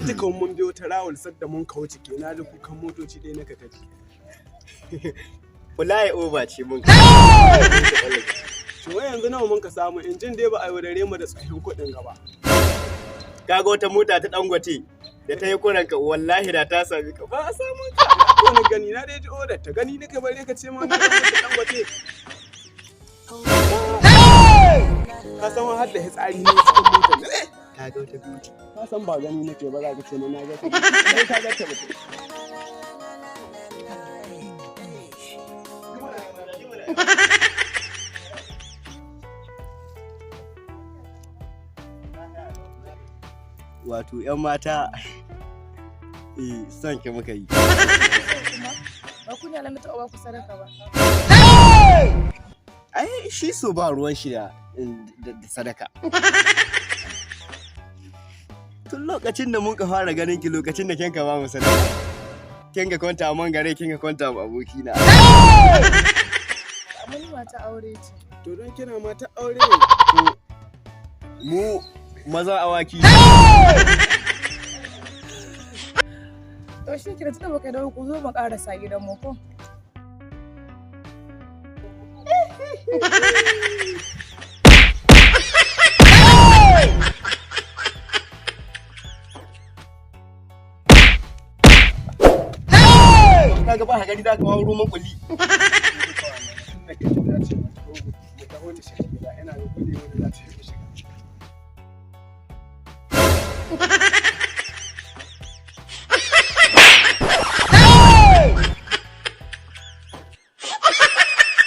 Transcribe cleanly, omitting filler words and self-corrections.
ji kan mun biyo ta rawul sadda mun kauce ke na ji kukan motoci ɗaya na ka tafi. Wallahi over ce mun. To yanzu nawa mun ka samu injin dai ba a yaudare mu da tsahin kuɗin gaba. Kaga wata mota ta Dangote da ta yi kuranka wallahi da ta sami ka ba a samu ka. Ko ni gani na dai ji odar ta gani nake bare ka ce ma na Dangote. Ka san har da hitsari ne cikin motar ne. Kaga wata beauty. Ka san ba gani nake ba za ka ce na ga ka. Sai ka ga ta mutum. Wato ƴan mata son ki muka yi. Ba ku ne lamita ba ku sadaka ba. Ai shi so ba ruwan shi da sadaka. Tun lokacin da mun ka fara ganin ki lokacin da kin ka ba mu sadaka. Kin ga kwanta man gare kin ga kwanta ba aboki na. Amma ni mata aure ce. To don kina mata aure to mu maza awaki. To shi kira tunda baka dawo ku zo mu karasa gidan mu ko? Kaga ba gani da ka wawo roman kulli. ina ga gudu wanda za ta